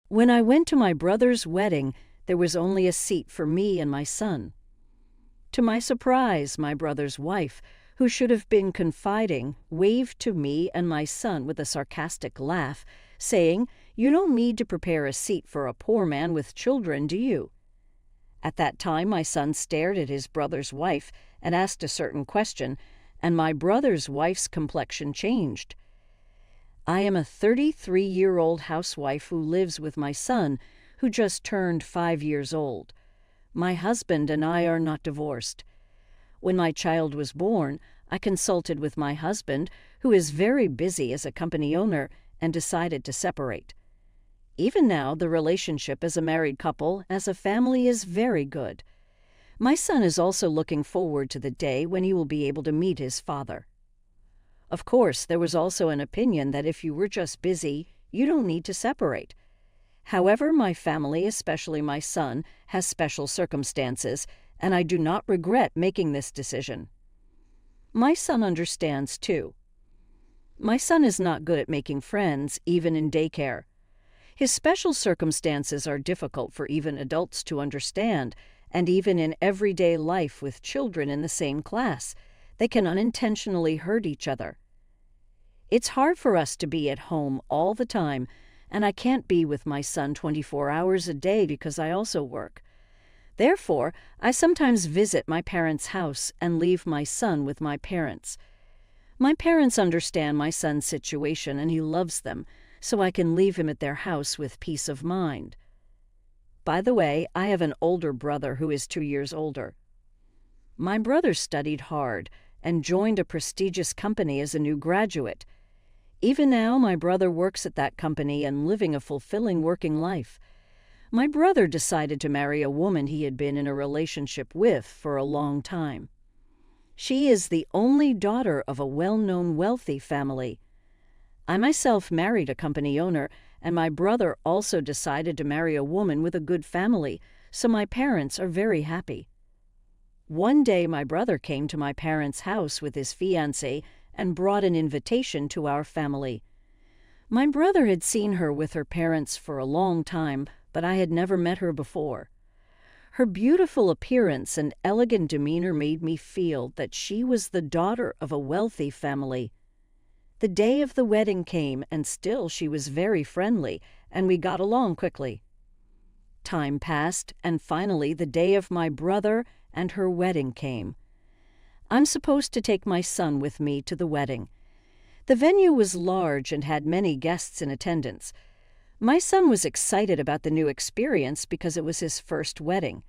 When I went to my brother's wedding, there was only a seat for me and my son. To my surprise, my brother's wife, who should have been confiding, waved to me and my son with a sarcastic laugh, saying, "You don't need to prepare a seat for a poor man with children, do you?" At that time, my son stared at his brother's wife and asked a certain question, and my brother's wife's complexion changed. I am a 33-year-old housewife who lives with my son, who just turned 5 years old. My husband and I are not divorced. When my child was born, I consulted with my husband, who is very busy as a company owner, and decided to separate. Even now, the relationship as a married couple, as a family, is very good. My son is also looking forward to the day when he will be able to meet his father. Of course, there was also an opinion that if you were just busy, you don't need to separate. However, my family, especially my son, has special circumstances, and I do not regret making this decision. My son understands too. My son is not good at making friends, even in daycare. His special circumstances are difficult for even adults to understand, and even in everyday life with children in the same class, they can unintentionally hurt each other. It's hard for us to be at home all the time, and I can't be with my son 24 hours a day because I also work. Therefore, I sometimes visit my parents' house and leave my son with my parents. My parents understand my son's situation and he loves them, so I can leave him at their house with peace of mind. By the way, I have an older brother who is 2 years older. My brother studied hard and joined a prestigious company as a new graduate. Even now, my brother works at that company and living a fulfilling working life. My brother decided to marry a woman he had been in a relationship with for a long time. She is the only daughter of a well-known wealthy family. I myself married a company owner, and my brother also decided to marry a woman with a good family, so my parents are very happy. One day my brother came to my parents' house with his fiancée and brought an invitation to our family. My brother had seen her with her parents for a long time, but I had never met her before. Her beautiful appearance and elegant demeanor made me feel that she was the daughter of a wealthy family. The day of the wedding came, and still she was very friendly, and we got along quickly. Time passed, and finally the day of my brother and her wedding came. I'm supposed to take my son with me to the wedding. The venue was large and had many guests in attendance. My son was excited about the new experience because it was his first wedding.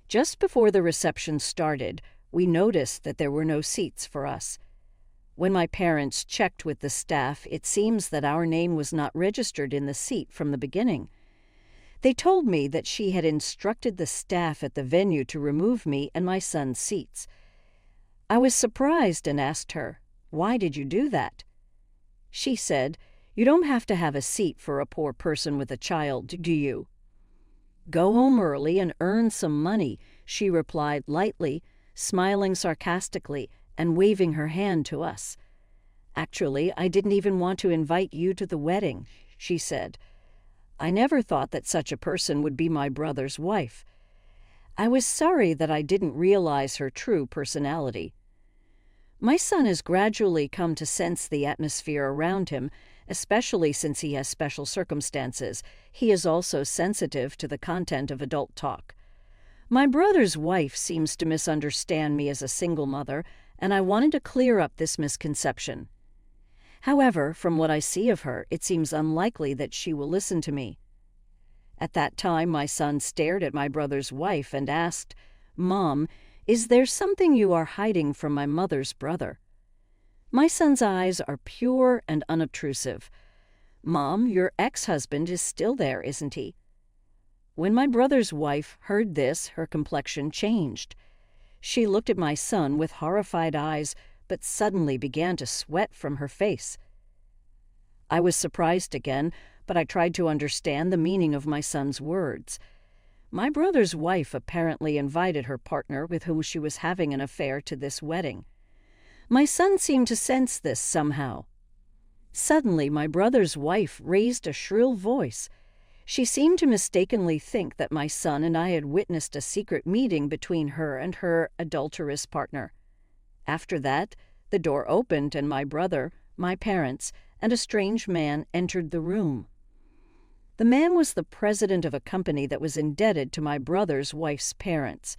Just before the reception started, we noticed that there were no seats for us. When my parents checked with the staff, it seems that our name was not registered in the seat from the beginning. They told me that she had instructed the staff at the venue to remove me and my son's seats. I was surprised and asked her, "Why did you do that?" She said, "You don't have to have a seat for a poor person with a child, do you?" "Go home early and earn some money," she replied lightly, smiling sarcastically and waving her hand to us. "Actually, I didn't even want to invite you to the wedding," she said. "I never thought that such a person would be my brother's wife." I was sorry that I didn't realize her true personality. My son has gradually come to sense the atmosphere around him, especially since he has special circumstances. He is also sensitive to the content of adult talk. My brother's wife seems to misunderstand me as a single mother, and I wanted to clear up this misconception. However, from what I see of her, it seems unlikely that she will listen to me. At that time, my son stared at my brother's wife and asked, "Mom, is there something you are hiding from my mother's brother?" My son's eyes are pure and unobtrusive. "Mom, your ex-husband is still there, isn't he?" When my brother's wife heard this, her complexion changed. She looked at my son with horrified eyes, but suddenly began to sweat from her face. I was surprised again, but I tried to understand the meaning of my son's words. My brother's wife apparently invited her partner with whom she was having an affair to this wedding. My son seemed to sense this somehow. Suddenly, my brother's wife raised a shrill voice. She seemed to mistakenly think that my son and I had witnessed a secret meeting between her and her adulterous partner. After that, the door opened and my brother, my parents, and a strange man entered the room. The man was the president of a company that was indebted to my brother's wife's parents.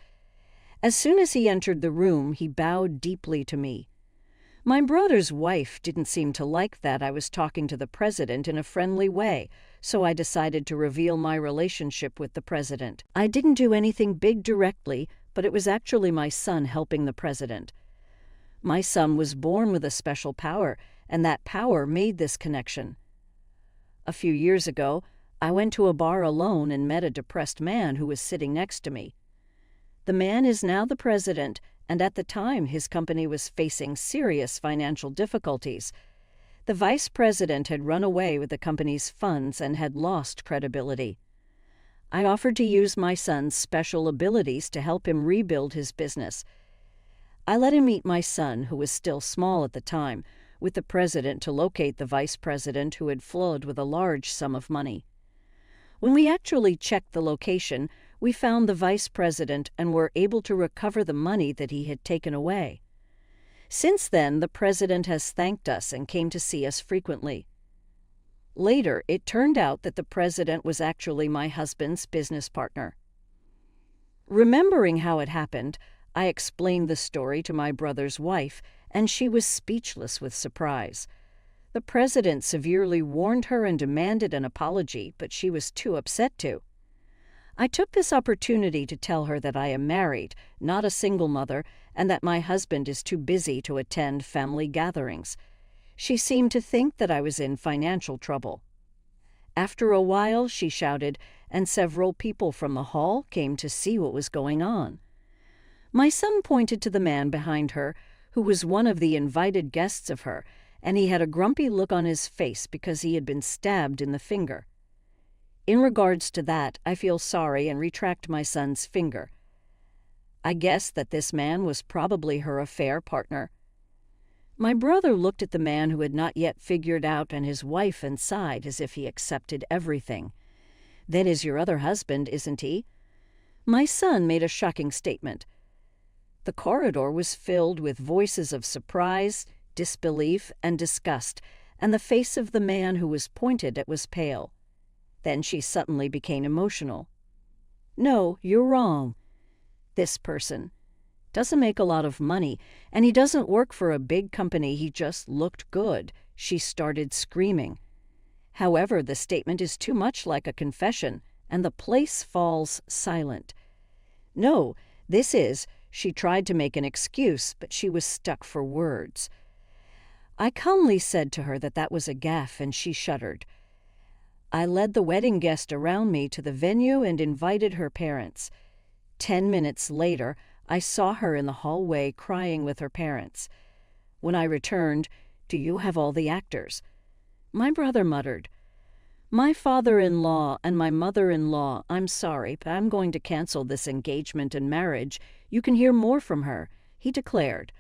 As soon as he entered the room, he bowed deeply to me. My brother's wife didn't seem to like that I was talking to the president in a friendly way, so I decided to reveal my relationship with the president. I didn't do anything big directly, but it was actually my son helping the president. My son was born with a special power, and that power made this connection. A few years ago, I went to a bar alone and met a depressed man who was sitting next to me. The man is now the president, and at the time his company was facing serious financial difficulties. The vice president had run away with the company's funds and had lost credibility. I offered to use my son's special abilities to help him rebuild his business. I let him meet my son, who was still small at the time, with the president to locate the vice president who had flowed with a large sum of money. When we actually checked the location, we found the vice president and were able to recover the money that he had taken away. Since then, the president has thanked us and came to see us frequently. Later, it turned out that the president was actually my husband's business partner. Remembering how it happened, I explained the story to my brother's wife, and she was speechless with surprise. The president severely warned her and demanded an apology, but she was too upset to. I took this opportunity to tell her that I am married, not a single mother, and that my husband is too busy to attend family gatherings. She seemed to think that I was in financial trouble. After a while, she shouted, and several people from the hall came to see what was going on. My son pointed to the man behind her, who was one of the invited guests of her, and he had a grumpy look on his face because he had been stabbed in the finger. In regards to that, I feel sorry and retract my son's finger. I guess that this man was probably her affair partner. My brother looked at the man who had not yet figured out and his wife and sighed as if he accepted everything. "That is your other husband, isn't he?" My son made a shocking statement. The corridor was filled with voices of surprise, disbelief, and disgust, and the face of the man who was pointed at was pale. Then she suddenly became emotional. "No, you're wrong. This person doesn't make a lot of money, and he doesn't work for a big company. He just looked good." She started screaming. However, the statement is too much like a confession, and the place falls silent. "No, this is..." She tried to make an excuse, but she was stuck for words. I calmly said to her that that was a gaffe, and she shuddered. I led the wedding guest around me to the venue and invited her parents. 10 minutes later, I saw her in the hallway crying with her parents. When I returned, "Do you have all the actors?" My brother muttered, "My father-in-law and my mother-in-law, I'm sorry, but I'm going to cancel this engagement and marriage. You can hear more from her," he declared.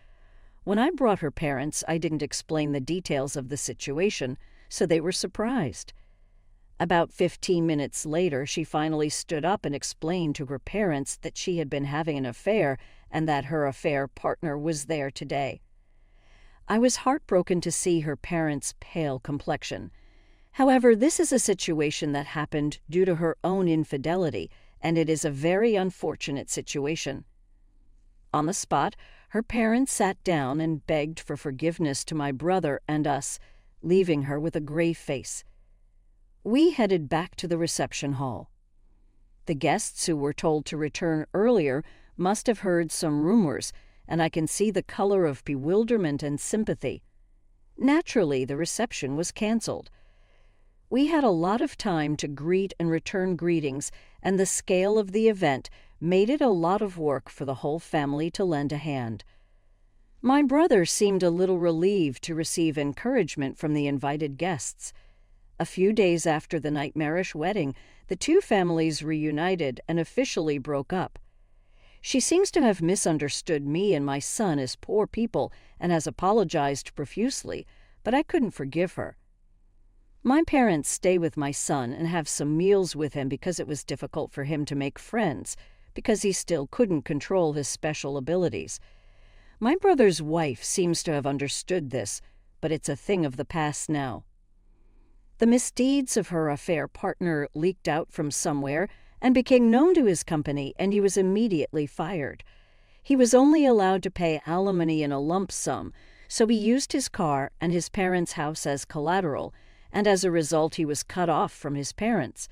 When I brought her parents, I didn't explain the details of the situation, so they were surprised. About 15 minutes later, she finally stood up and explained to her parents that she had been having an affair and that her affair partner was there today. I was heartbroken to see her parents' pale complexion. However, this is a situation that happened due to her own infidelity, and it is a very unfortunate situation. On the spot, her parents sat down and begged for forgiveness to my brother and us, leaving her with a grave face. We headed back to the reception hall. The guests who were told to return earlier must have heard some rumors, and I can see the color of bewilderment and sympathy. Naturally, the reception was canceled. We had a lot of time to greet and return greetings, and the scale of the event made it a lot of work for the whole family to lend a hand. My brother seemed a little relieved to receive encouragement from the invited guests. A few days after the nightmarish wedding, the two families reunited and officially broke up. She seems to have misunderstood me and my son as poor people and has apologized profusely, but I couldn't forgive her. My parents stay with my son and have some meals with him because it was difficult for him to make friends, because he still couldn't control his special abilities. My brother's wife seems to have understood this, but it's a thing of the past now. The misdeeds of her affair partner leaked out from somewhere and became known to his company, and he was immediately fired. He was only allowed to pay alimony in a lump sum, so he used his car and his parents' house as collateral, and as a result he was cut off from his parents.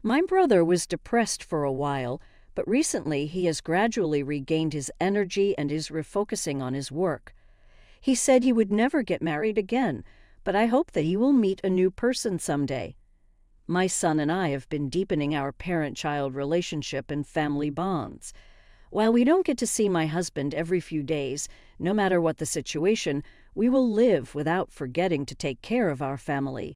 My brother was depressed for a while, but recently he has gradually regained his energy and is refocusing on his work. He said he would never get married again, but I hope that he will meet a new person someday. My son and I have been deepening our parent-child relationship and family bonds. While we don't get to see my husband every few days, no matter what the situation, we will live without forgetting to take care of our family.